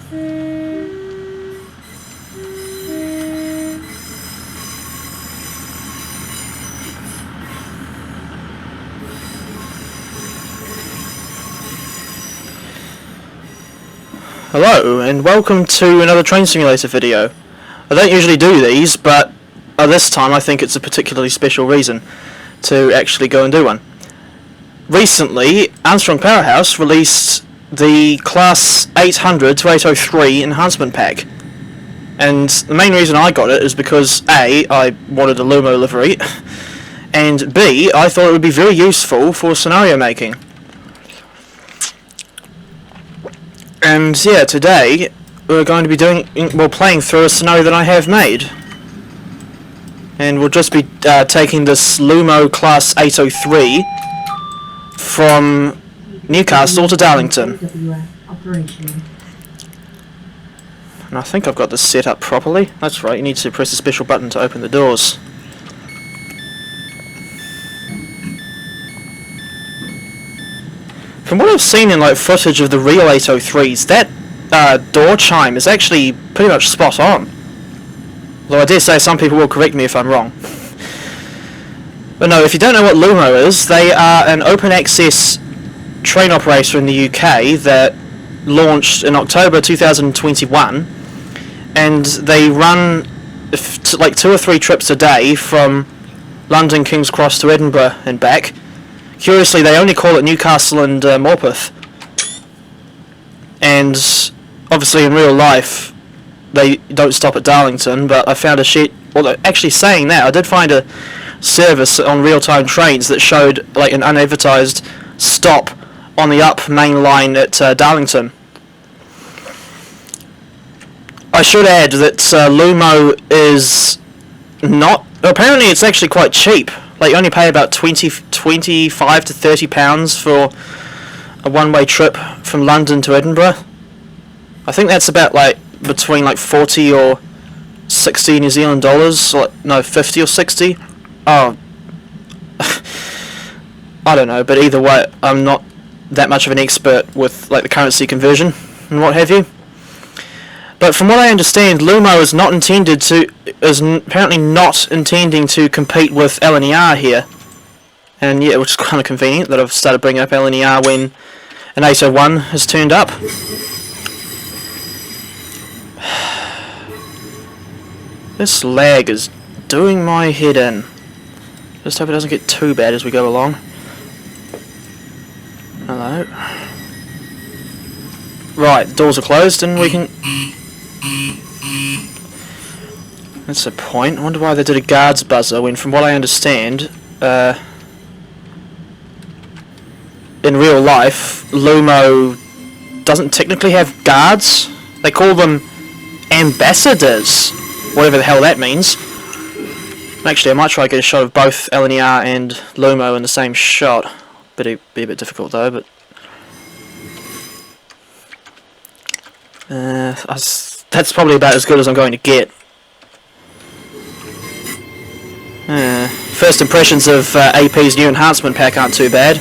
Hello and welcome to another train simulator video. I don't usually do these, but this time I think it's a particularly special reason to actually go and do one. Recently, Armstrong Powerhouse released the Class 800 to 803 Enhancement Pack. And the main reason I got it is because A, I wanted a Lumo livery, and B, I thought it would be very useful for scenario making. And yeah, today we're going to be playing through a scenario that I have made. And we'll just be taking this Lumo Class 803 from Newcastle to Darlington. And I think I've got this set up properly. That's right, you need to press the special button to open the doors. From what I've seen in footage of the real 803s, that door chime is actually pretty much spot on. Though I dare say some people will correct me if I'm wrong. But no, if you don't know what Lumo is, they are an open access train operator in the UK that launched in October 2021, and they run 2 or 3 trips a day from London Kings Cross to Edinburgh and back. Curiously, they only call it Newcastle and Morpeth, and obviously in real life they don't stop at Darlington, but I found a sheet, well, actually saying that, I did find a service on RealTime Trains that showed an unadvertised stop on the up main line at Darlington. I should add that Lumo is not, apparently it's actually quite cheap. You only pay about 25 to £30 for a one-way trip from London to Edinburgh. I think that's about between 40 or 60 New Zealand dollars, no, 50 or 60. Oh, I don't know, but either way, I'm not that much of an expert with the currency conversion and what have you. But from what I understand, Lumo is apparently not intending to compete with LNER here. And yeah, which is kind of convenient that I've started bringing up LNER when an 801 has turned up. This lag is doing my head in. Just hope it doesn't get too bad as we go along. Hello. Right, the doors are closed and we can... That's a point. I wonder why they did a guard's buzzer when, from what I understand, in real life, Lumo doesn't technically have guards. They call them ambassadors, whatever the hell that means. Actually, I might try to get a shot of both LNER and Lumo in the same shot. It'd be a bit difficult though, but... that's probably about as good as I'm going to get. First impressions of AP's new Enhancement Pack aren't too bad.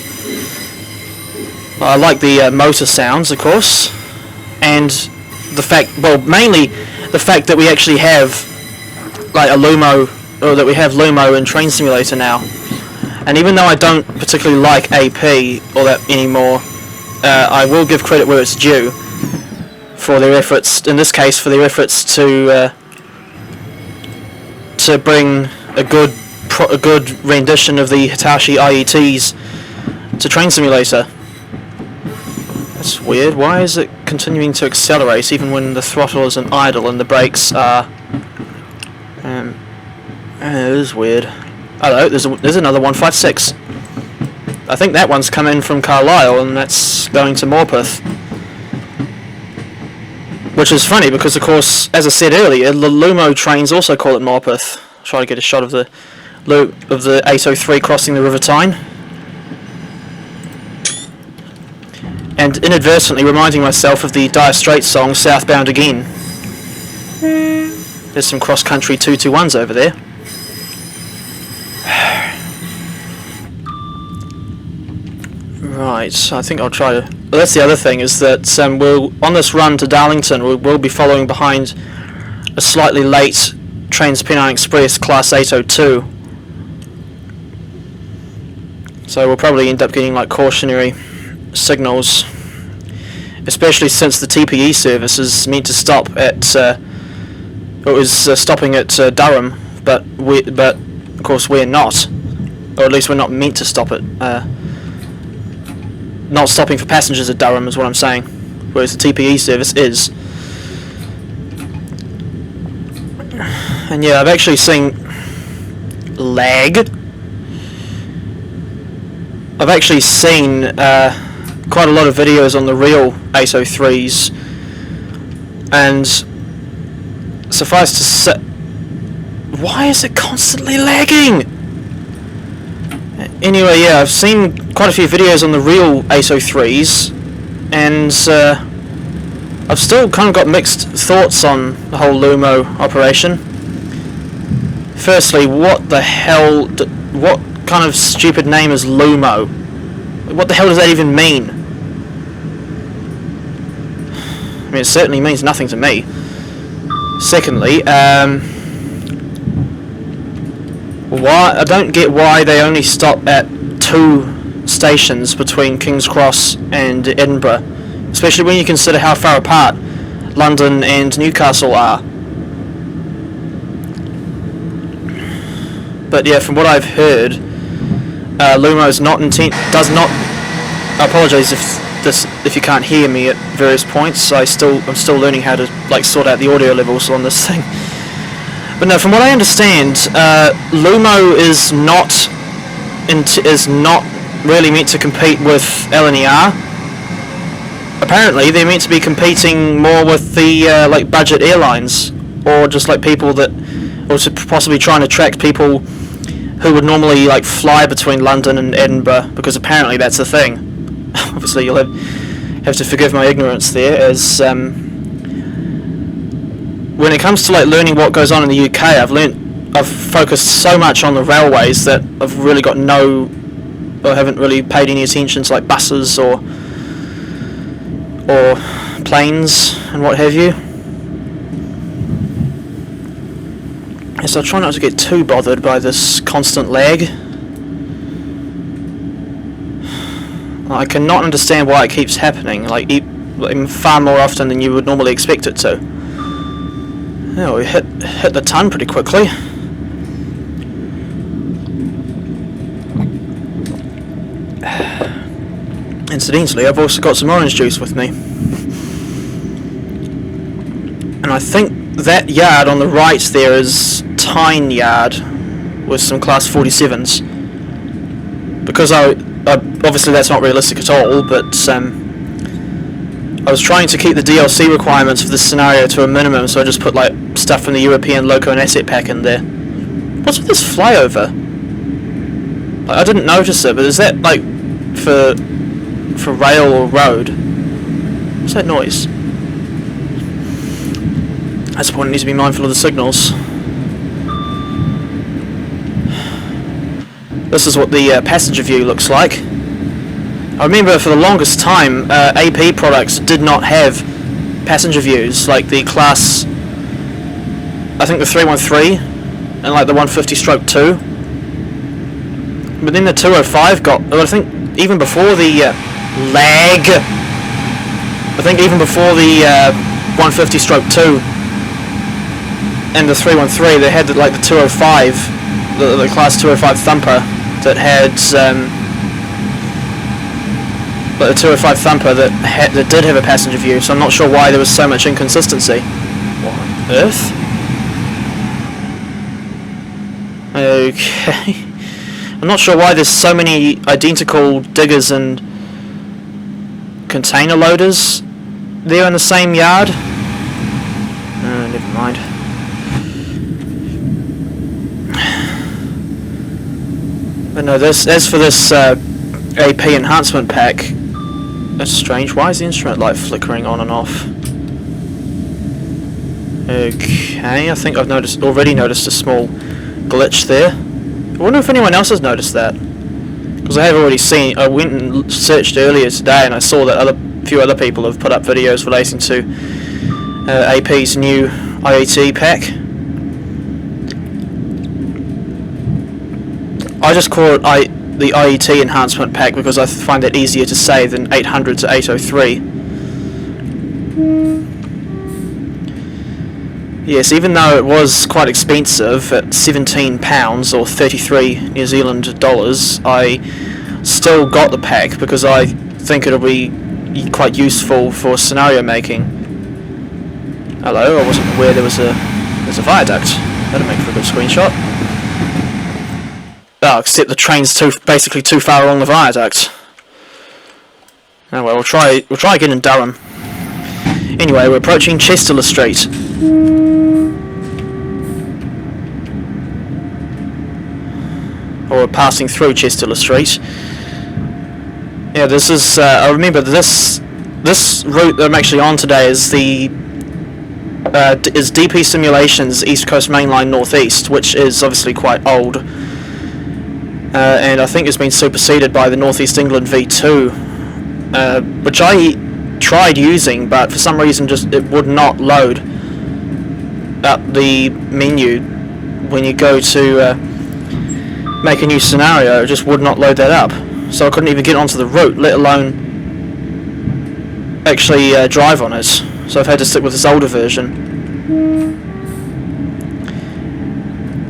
I like the motor sounds, of course, and the fact, well, mainly the fact that we actually have a Lumo, or that we have Lumo in Train Simulator now. And even though I don't particularly like AP all that anymore, I will give credit where it's due for their efforts, in this case for their efforts to bring a good rendition of the Hitachi IETs to Train Simulator. That's weird. Why is it continuing to accelerate even when the throttle is in idle and the brakes are... it is weird. Oh, there's another 156. I think that one's come in from Carlisle and that's going to Morpeth. Which is funny because, of course, as I said earlier, the Lumo trains also call it Morpeth. I'll try to get a shot of the 803 crossing the River Tyne. And inadvertently reminding myself of the Dire Straits song Southbound Again. There's some cross-country 221s over there. Right, I think I'll try to... Well, that's the other thing, is that we'll, on this run to Darlington, we'll be following behind a slightly late Transpennine Express Class 802. So we'll probably end up getting like cautionary signals, especially since the TPE service is meant to stop at, it was stopping at Durham, but of course we're not, or at least we're not meant to stop it. Not stopping for passengers at Durham is what I'm saying, whereas the TPE service is. And yeah, I've actually seen lag. I've actually seen quite a lot of videos on the real 803s, and suffice to say, why is it constantly lagging? Anyway, yeah, I've seen quite a few videos on the real 803s, and I've still kind of got mixed thoughts on the whole Lumo operation. Firstly, what the hell, what kind of stupid name is Lumo? What the hell does that even mean? I mean, it certainly means nothing to me. Secondly, I don't get why they only stop at 2 stations between King's Cross and Edinburgh, especially when you consider how far apart London and Newcastle are. But yeah, from what I've heard, Lumo is does not. I apologise if you can't hear me at various points. I'm still learning how to like sort out the audio levels on this thing. But no, from what I understand, Lumo is not really meant to compete with LNER. Apparently, they're meant to be competing more with the like budget airlines, or just like people that, or to possibly trying to attract people who would normally like fly between London and Edinburgh, because apparently that's the thing. Obviously, you'll have to forgive my ignorance there, as when it comes to like learning what goes on in the UK, I've focused so much on the railways that I've really got haven't really paid any attention to like buses or planes and what have you. So I try not to get too bothered by this constant lag. I cannot understand why it keeps happening, like far more often than you would normally expect it to. Yeah, we hit the ton pretty quickly. Incidentally, I've also got some orange juice with me. And I think that yard on the right there is Tyne Yard with some Class 47s. Because I obviously that's not realistic at all, but I was trying to keep the DLC requirements for this scenario to a minimum, so I just put like stuff from the European Loco and Asset Pack in there. What's with this flyover? Like, I didn't notice it, but is that like for rail or road? What's that noise? That's why I need to be mindful of the signals. This is what the passenger view looks like. I remember for the longest time, AP products did not have passenger views, like the Class, I think the 313 and like the 150/2. But then the 205 got, I think even before the lag, I think even before the 150/2 and the 313, they had like the 205, the Class 205 Thumper that had but the 205 Thumper that did have a passenger view, so I'm not sure why there was so much inconsistency. What on earth? Okay. I'm not sure why there's so many identical diggers and container loaders there in the same yard. Never mind. But no, as for this AP Enhancement Pack, that's strange. Why is the instrument light flickering on and off? Okay, I think I've already noticed a small glitch there. I wonder if anyone else has noticed that, because I have already seen. I went and searched earlier today, and I saw that few other people have put up videos relating to AP's new IET pack. I just call it the IET Enhancement Pack because I find that easier to say than 800 to 803. Yes, even though it was quite expensive at £17 or 33 New Zealand dollars, I still got the pack because I think it'll be quite useful for scenario making. Hello, I wasn't aware there's a viaduct. That'll make for a good screenshot. Oh, except the train's basically too far along the viaduct. Oh well, we'll try again in Durham. Anyway, we're approaching Chesterler Street. Or we're passing through Chesterler Street. Yeah, this is. I remember this route that I'm actually on today is the is DP Simulations East Coast Mainline Northeast, which is obviously quite old. And I think it's been superseded by the Northeast England V2, which I tried using, but for some reason it would not load up the menu when you go to make a new scenario. It just would not load that up, so I couldn't even get onto the route, let alone actually drive on it. So I've had to stick with this older version.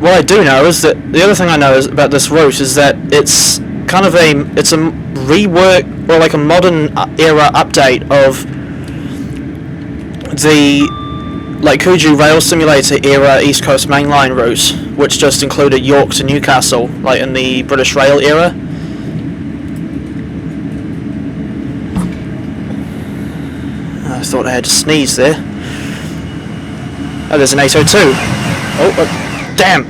What I do know is that the other thing I know is about this route is that it's kind of a rework or like a modern era update of the like Kuju Rail Simulator era East Coast Mainline route, which just included York to Newcastle, like in the British Rail era. I thought I had to sneeze there. Oh, there's an 802. Oh, damn!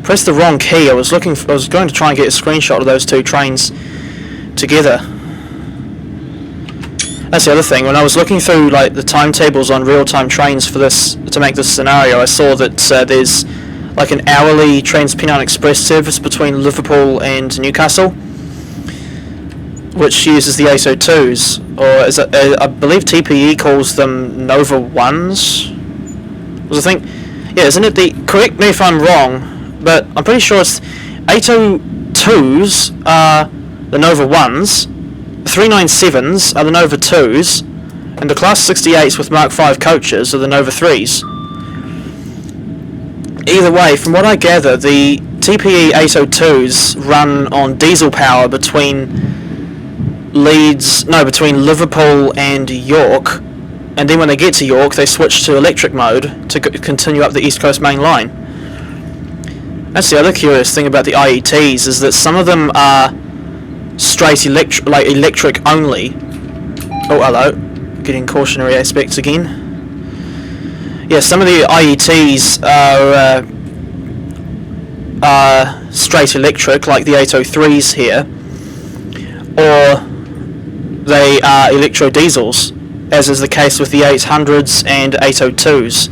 Pressed the wrong key. I was going to try and get a screenshot of those two trains together. That's the other thing. When I was looking through like the timetables on RealTime Trains for this to make this scenario, I saw that there's like an hourly Transpennine Express service between Liverpool and Newcastle, which uses the 802s, or is it, I believe TPE calls them Nova 1s. Was I think, yeah, isn't it the? Correct me if I'm wrong, but I'm pretty sure it's 802s are the Nova 1s, 397s are the Nova 2s, and the Class 68s with Mark V coaches are the Nova 3s. Either way, from what I gather, the TPE 802s run on diesel power between Liverpool and York, and then when they get to York they switch to electric mode to continue up the East Coast Main Line. That's the other curious thing about the IETs, is that some of them are straight electric only. Oh, hello. Getting cautionary aspects again. Yeah, some of the IETs are straight electric, like the 803s here, or they are electro diesels, as is the case with the 800s and 802s.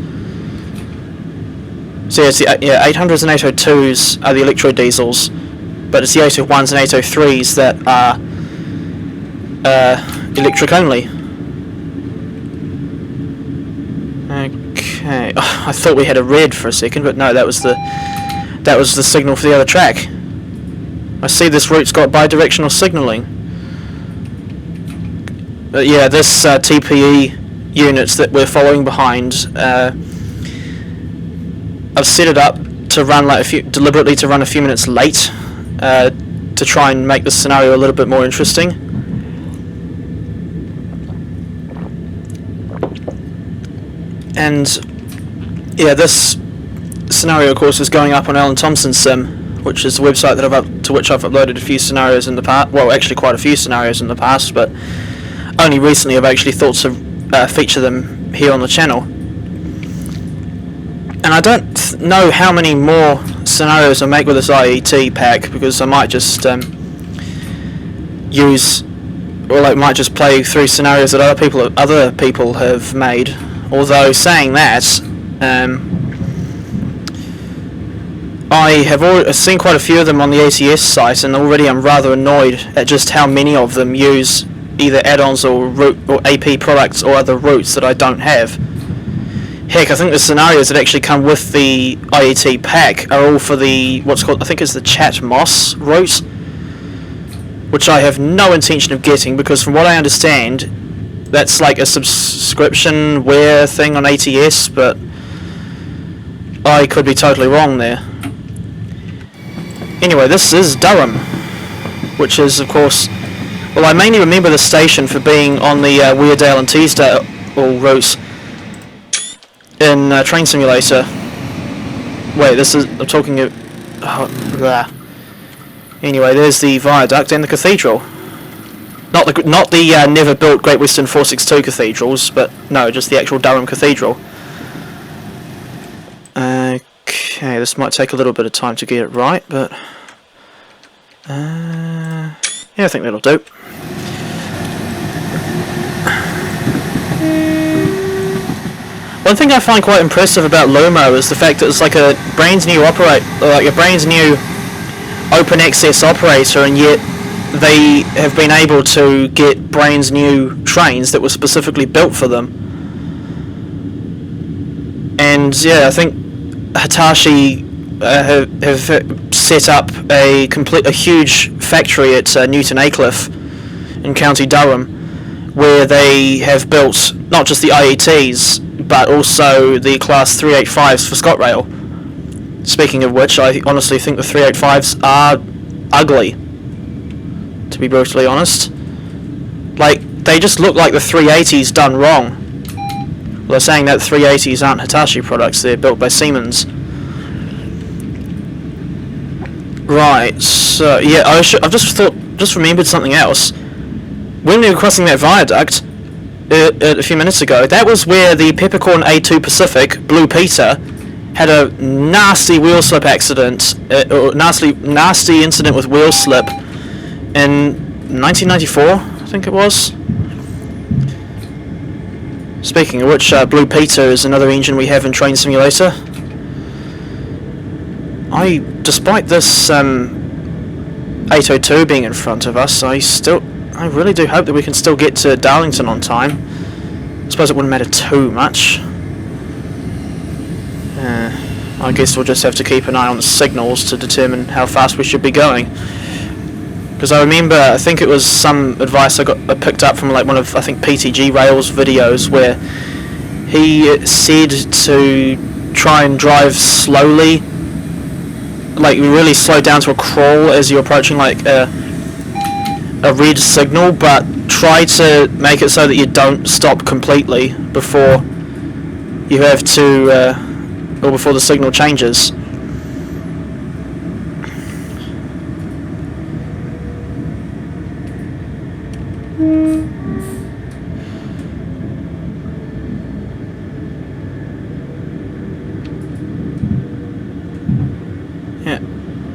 So yeah, it's the 800s and 802s are the electro diesels, but it's the 801s and 803s that are electric only. Okay, oh, I thought we had a red for a second, but no, that was the signal for the other track. I see this route's got bi-directional signalling. But yeah, this TPE units that we're following behind, I've set it up to run deliberately to run a few minutes late, to try and make the scenario a little bit more interesting. And yeah, this scenario, of course, is going up on AlanThomson Sim, which is a website that to which I've uploaded a few scenarios in the past. Well, actually, quite a few scenarios in the past, but only recently I've actually thought to feature them here on the channel. And I don't know how many more scenarios I'll make with this IET pack, because I might just might just play through scenarios that other people have made. Although saying that, I have seen quite a few of them on the ATS site, and already I'm rather annoyed at just how many of them use either add-ons or route or AP products or other routes that I don't have. Heck, I think the scenarios that actually come with the IET pack are all for the what's called, I think it's the Chat Moss route, which I have no intention of getting, because from what I understand, that's like a subscription wear thing on ATS, but I could be totally wrong there. Anyway, this is Durham, which is, of course, well, I mainly remember the station for being on the Weardale and Teesdale routes in Train Simulator. Wait, this is, I'm talking of, anyway, there's the viaduct and the cathedral. Not the never built Great Western 462 cathedrals, but no, just the actual Durham Cathedral. Okay, this might take a little bit of time to get it right, but yeah, I think that'll do. One thing I find quite impressive about Lumo is the fact that it's like a brand new open access operator, and yet they have been able to get brand new trains that were specifically built for them. And yeah, I think Hitachi have set up a huge factory at Newton Aycliffe in County Durham, where they have built not just the IETs but also the Class 385s for ScotRail. Speaking of which, I honestly think the 385s are ugly, to be brutally honest. Like, they just look like the 380s done wrong. Well, they're saying that the 380s aren't Hitachi products, they're built by Siemens. Right, so yeah, I've just remembered something else. When we were crossing that viaduct a few minutes ago, that was where the Peppercorn A2 Pacific, Blue Peter, had a nasty wheel slip accident, or nasty incident with wheel slip in 1994, I think it was. Speaking of which, Blue Peter is another engine we have in Train Simulator. Despite this 802 being in front of us, I really do hope that we can still get to Darlington on time. I suppose it wouldn't matter too much. I guess we'll just have to keep an eye on the signals to determine how fast we should be going. Because I remember, I think it was some advice I picked up from like one of, I think, PTG Rail's videos, where he said to try and drive slowly, like really slow down to a crawl as you're approaching like a red signal, but try to make it so that you don't stop completely before you have to, or before the signal changes. Yeah.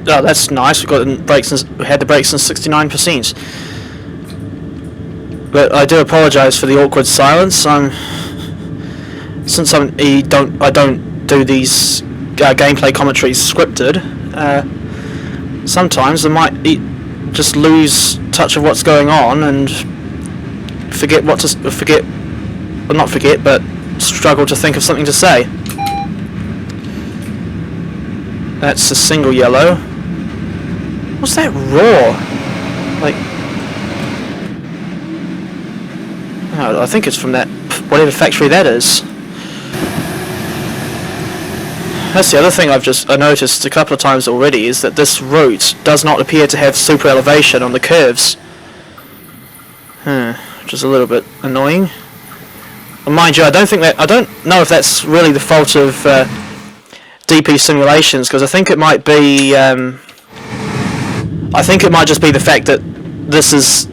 Oh, that's nice. We had the brakes in 69%. But I do apologise for the awkward silence. Since I don't do these gameplay commentaries scripted. Sometimes I might just lose touch of what's going on and but struggle to think of something to say. That's a single yellow. What's that roar? Like, oh, I think it's from that whatever factory that is. That's the other thing I noticed a couple of times already, is that this route does not appear to have super elevation on the curves. Which is a little bit annoying. And mind you, I don't know if that's really the fault of DP Simulations, because I think it might be just be the fact that this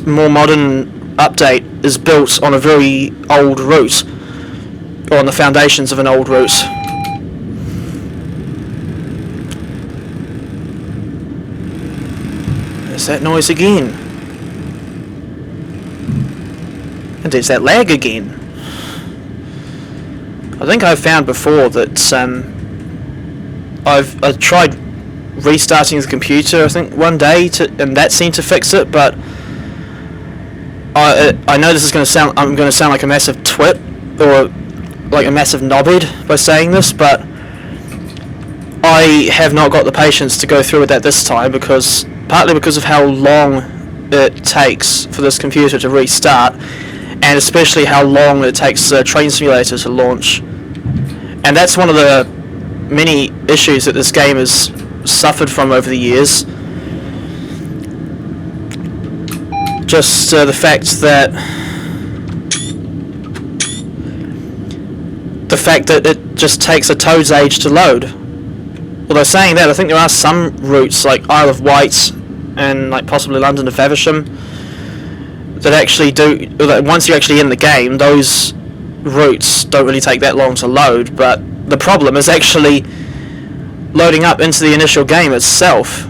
more modern update is built on a very old route, or on the foundations of an old route. There's that noise again. And there's that lag again. I think I've found before that I've tried restarting the computer, I think one day, and that seemed to fix it, but I know this is going to sound, I'm going to sound like a massive twit, or like a massive knobhead by saying this, but I have not got the patience to go through with that this time, because partly because of how long it takes for this computer to restart, and especially how long it takes Train Simulator to launch. And that's one of the many issues that this game has suffered from over the years. Just the fact that it just takes a toad's age to load. Although saying that, I think there are some routes like Isle of Wight and like possibly London to Faversham that actually do, that once you're actually in the game, those routes don't really take that long to load. But the problem is actually loading up into the initial game itself.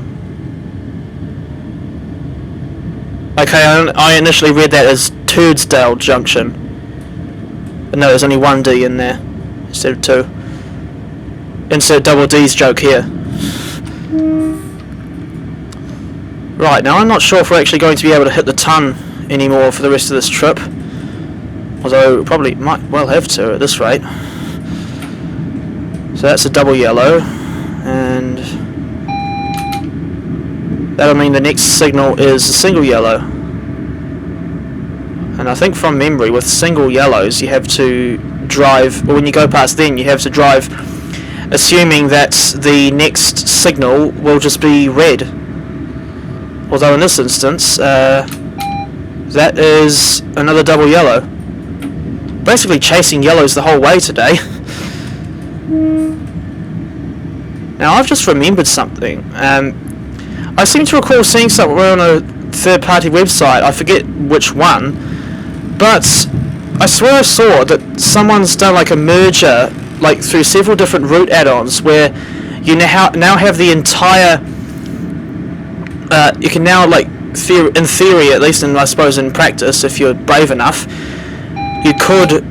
Okay, I initially read that as Turdsdale Junction, but no, there's only one D in there instead of two. Insert double D's joke here. Right, now I'm not sure if we're actually going to be able to hit the ton anymore for the rest of this trip, although we probably might well have to at this rate. So that's a double yellow, and that'll mean the next signal is a single yellow. And I think from memory, with single yellows, you have to drive, or when you go past them, you have to drive assuming that the next signal will just be red. Although in this instance, that is another double yellow. Basically chasing yellows the whole way today. Now I've just remembered something. I seem to recall seeing somewhere on a third-party website, I forget which one, but I swear I saw that someone's done like a merger, like through several different route add-ons, where you now have the entire, you can now, like, in theory, at least, and I suppose in practice, if you're brave enough, you could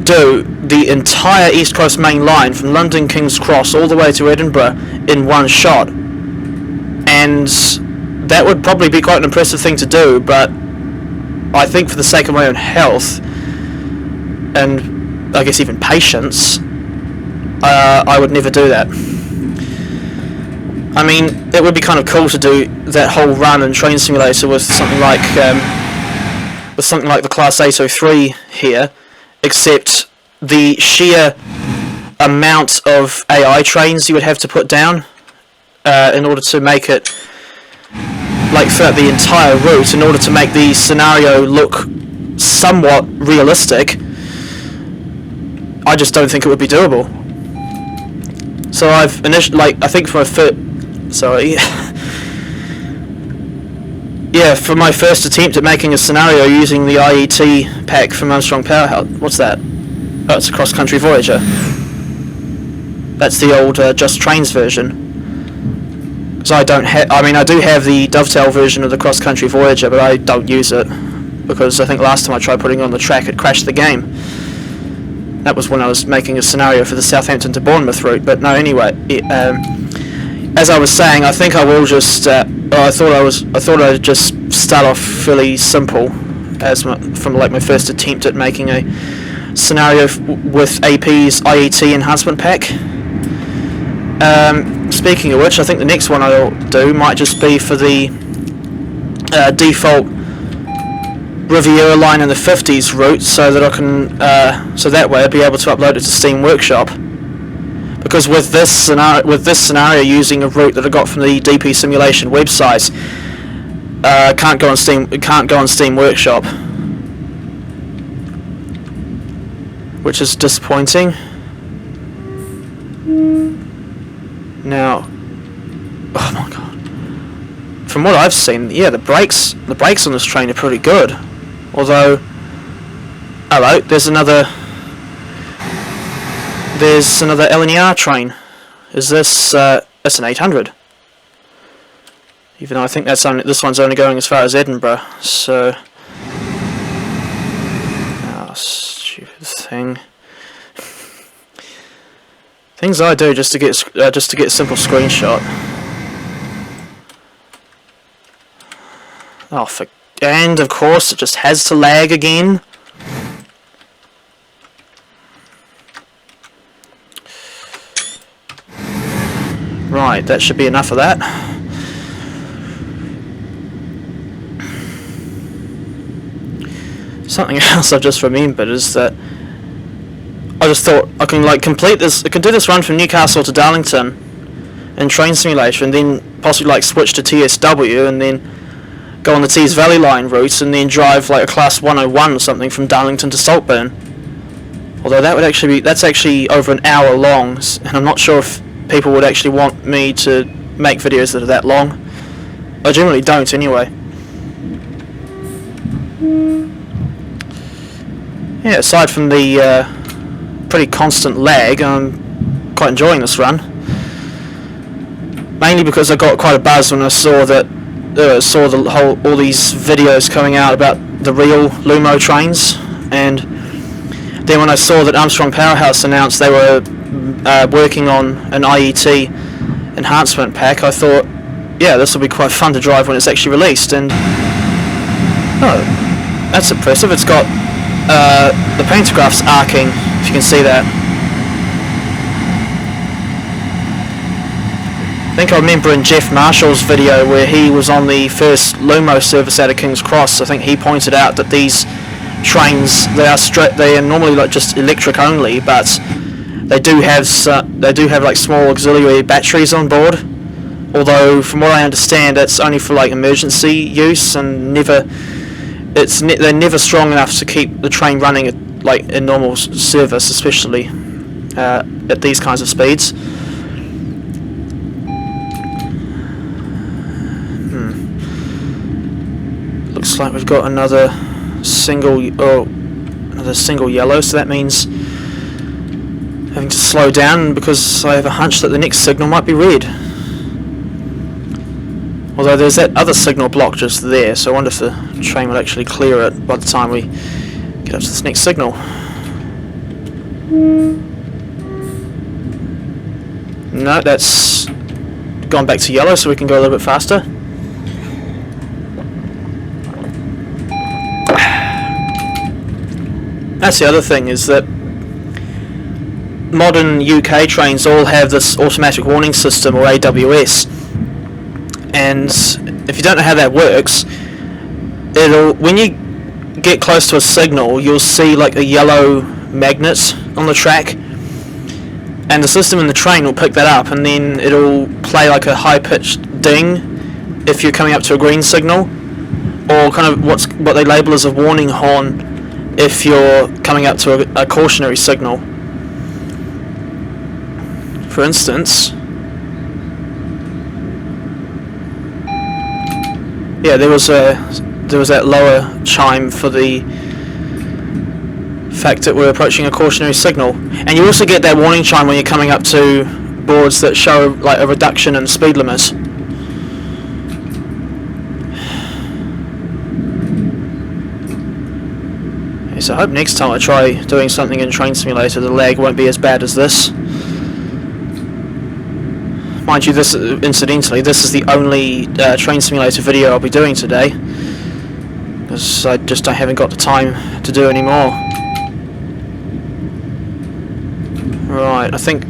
do the entire East Coast Main Line from London Kings Cross all the way to Edinburgh in one shot. And that would probably be quite an impressive thing to do, but I think for the sake of my own health, and I guess even patience, I would never do that. I mean, it would be kind of cool to do that whole run in Train Simulator with something like the Class 803 here, except the sheer amount of AI trains you would have to put down in order to make it, like, throughout the entire route, in order to make the scenario look somewhat realistic. I just don't think it would be doable. So I've I think for for my first attempt at making a scenario using the IET pack from Armstrong Powerhouse. What's that? Oh, it's a cross-country Voyager. That's the old Just Trains version. So I don't have. I mean, I do have the dovetail version of the cross-country Voyager, but I don't use it because I think last time I tried putting it on the track, it crashed the game. That was when I was making a scenario for the Southampton to Bournemouth route. But no, anyway, as I was saying, I think I will just. I thought I'd just start off fairly simple, from like my first attempt at making a scenario with AP's IET Enhancement Pack. Speaking of which, I think the next one I'll do might just be for the default Riviera line in the 50s route, so that I can, so that way I'll be able to upload it to Steam Workshop. Because with this scenario using a route that I got from the DP Simulation website, it can't go on Steam Workshop, which is disappointing. Now, oh my god! From what I've seen, yeah, the brakes on this train are pretty good. Although, hello, there's another LNER train. Is this? It's an 800. Even though I think this one's only going as far as Edinburgh. So, oh, stupid thing. Things I do just to get a simple screenshot. Oh, And of course it just has to lag again. Right, that should be enough of that. Something else I've just remembered is that I just thought I can like complete this. I can do this run from Newcastle to Darlington in Train Simulator, and then possibly like switch to TSW, and then go on the Tees Valley Line route, and then drive like a Class 101 or something from Darlington to Saltburn. Although that would actually be, that's actually over an hour long, and I'm not sure if people would actually want me to make videos that are that long. I generally don't anyway. Yeah, aside from the pretty constant lag, I'm quite enjoying this run. Mainly because I got quite a buzz when I saw that all these videos coming out about the real Lumo trains, and then when I saw that Armstrong Powerhouse announced they were working on an IET Enhancement Pack, I thought, yeah, this will be quite fun to drive when it's actually released. And oh, that's impressive. It's got the pantographs arcing, if you can see that. I think I remember in Jeff Marshall's video where he was on the first Lumo service out of Kings Cross, I think he pointed out that these trains, they are normally like just electric only, but they do have like small auxiliary batteries on board. Although from what I understand, it's only for like emergency use, and they're never strong enough to keep the train running at like in normal service, especially at these kinds of speeds. Looks like we've got another single yellow, so that means having to slow down because I have a hunch that the next signal might be red. Although there's that other signal block just there, so I wonder if the train will actually clear it by the time we get up to this next signal. No, that's gone back to yellow, so we can go a little bit faster. That's the other thing, is that modern UK trains all have this automatic warning system, or AWS, and if you don't know how that works, when you get close to a signal, you'll see like a yellow magnet on the track, and the system in the train will pick that up, and then it'll play like a high-pitched ding if you're coming up to a green signal, or kind of what they label as a warning horn if you're coming up to a cautionary signal. For instance, yeah, there was that lower chime for the fact that we're approaching a cautionary signal, and you also get that warning chime when you're coming up to boards that show like a reduction in speed limit. So I hope next time I try doing something in Train Simulator, the lag won't be as bad as this. Mind you, incidentally, this is the only Train Simulator video I'll be doing today, because I haven't got the time to do any more. Right, I think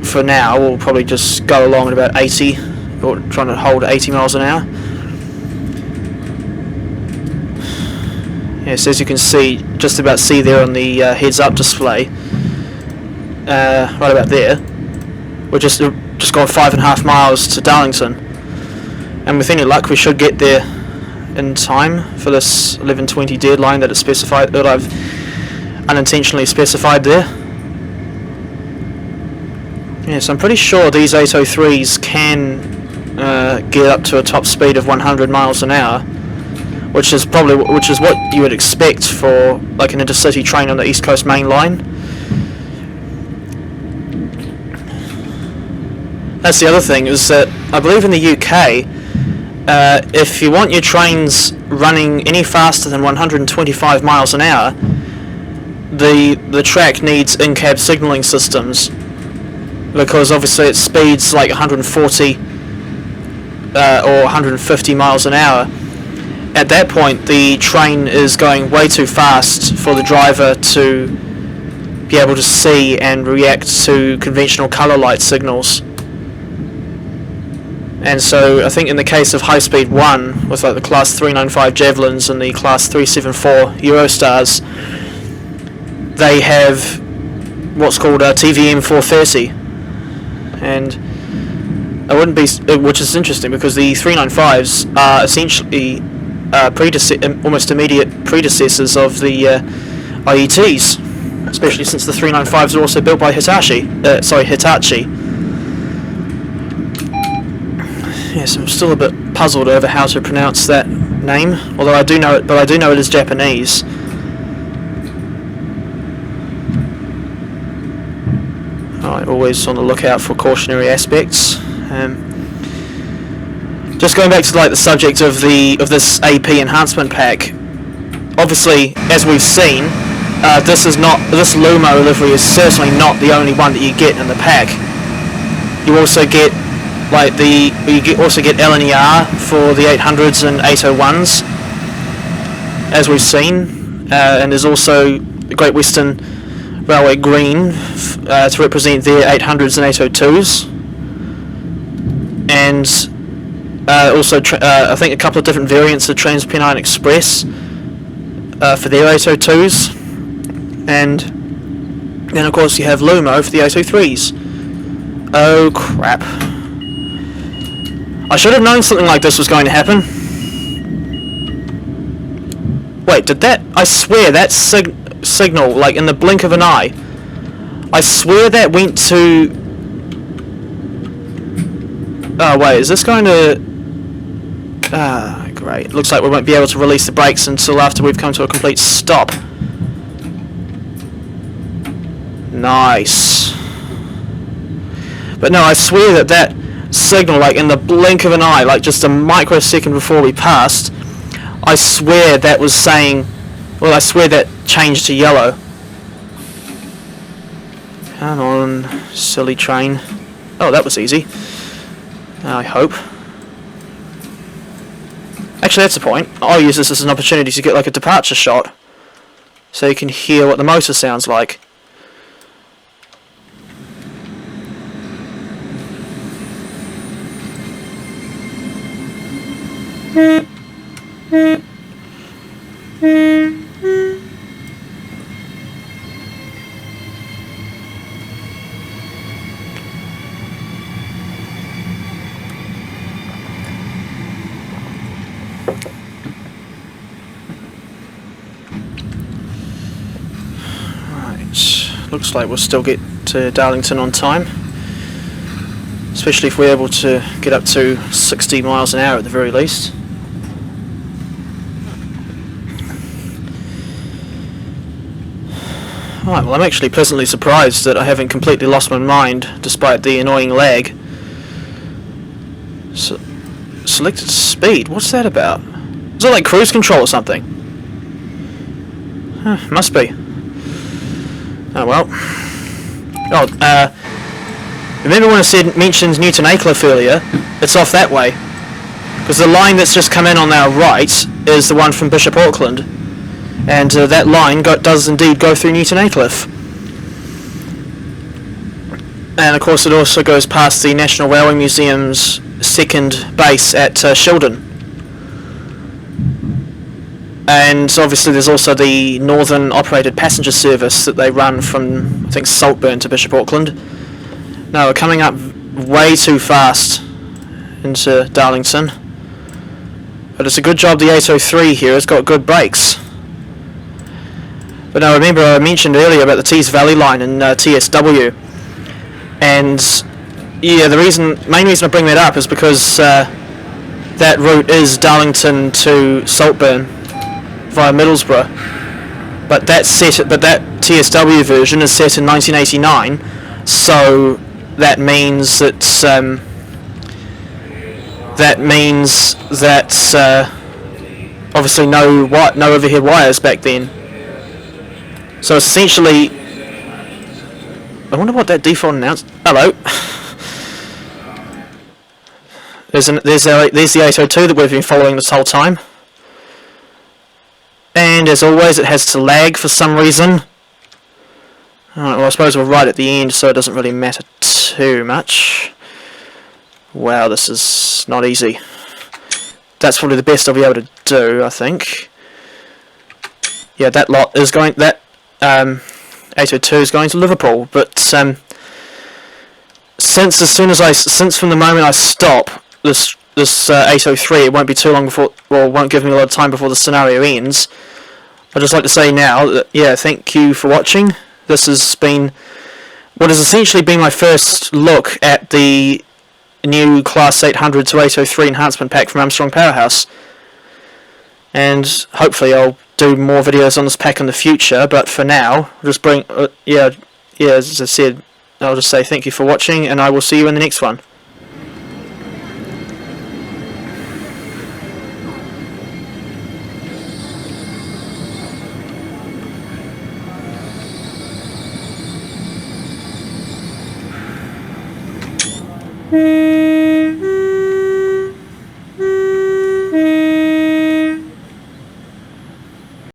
for now we'll probably just go along at about 80, or trying to hold 80 miles an hour. Yes, as you can see, just about see there on the heads-up display, right about there, we're just gone 5.5 miles to Darlington, and with any luck we should get there in time for this 11:20 deadline that I've unintentionally specified there. Yes, I'm pretty sure these 803s can get up to a top speed of 100 miles an hour. Which is what you would expect for like an intercity train on the East Coast Main Line. That's the other thing, is that I believe in the UK, if you want your trains running any faster than 125 miles an hour, the track needs in-cab signalling systems, because obviously it speeds like 140 or 150 miles an hour. at that point the train is going way too fast for the driver to be able to see and react to conventional colour light signals. And so I think in the case of High Speed 1, with like the Class 395 Javelins and the Class 374 Eurostars, they have what's called a TVM 430. And it wouldn't be, which is interesting because the 395s are essentially almost immediate predecessors of the IETs, especially since the 395s are also built by Hitachi. Yes, I'm still a bit puzzled over how to pronounce that name, although I do know it, but I do know it is Japanese. Alright, always on the lookout for cautionary aspects. Just going back to like the subject of this AP Enhancement Pack. Obviously, as we've seen, this Lumo livery is certainly not the only one that you get in the pack. You also get LNER for the 800s and 801s, as we've seen, and there's also the Great Western Railway green to represent their 800s and 802s, and also I think a couple of different variants of Transpennine Express for their 802s, and then of course you have Lumo for the 803s. Oh crap. I should have known something like this was going to happen. Wait, did that... I swear that signal, like in the blink of an eye, I swear that went to... Oh wait, is this going to... Ah, great. Looks like we won't be able to release the brakes until after we've come to a complete stop. Nice. But no, I swear that signal, like in the blink of an eye, like just a microsecond before we passed, I swear that was saying, well, I swear that changed to yellow. Come on, silly train. Oh, that was easy. I hope. Actually, that's the point. I'll use this as an opportunity to get like a departure shot, so you can hear what the motor sounds like. Looks like we'll still get to Darlington on time, especially if we're able to get up to 60 miles an hour at the very least. Alright, well I'm actually pleasantly surprised that I haven't completely lost my mind despite the annoying lag. Selected speed? What's that about? Is that like cruise control or something? Huh, must be. Oh well. Oh, remember when I mentioned Newton Aycliffe earlier? It's off that way. Because the line that's just come in on our right is the one from Bishop Auckland. And that line does indeed go through Newton Aycliffe. And of course it also goes past the National Railway Museum's second base at Shildon. And obviously there's also the Northern operated passenger service that they run from, I think, Saltburn to Bishop Auckland. Now we're coming up way too fast into Darlington. But it's a good job the 803 here has got good brakes. But now remember I mentioned earlier about the Tees Valley line in TSW. And yeah, the main reason I bring that up is because that route is Darlington to Saltburn via Middlesbrough, but that TSW version is set in 1989, so that means that obviously no overhead wires back then. So essentially, I wonder what that default announced. Hello. There's the 802 that we've been following this whole time. And as always, it has to lag for some reason. Alright, well I suppose we're right at the end, so it doesn't really matter too much. Wow, this is not easy. That's probably the best I'll be able to do, I think. Yeah, that lot is going... that 802 is going to Liverpool, but since from the moment I stop this 803, it won't be too long before, well, it won't give me a lot of time before the scenario ends. I'd just like to say now that, yeah, thank you for watching. This has been what has essentially been my first look at the new Class 800 to 803 Enhancement Pack from Armstrong Powerhouse. And hopefully I'll do more videos on this pack in the future, but for now, I'll just bring, as I said, I'll just say thank you for watching, and I will see you in the next one.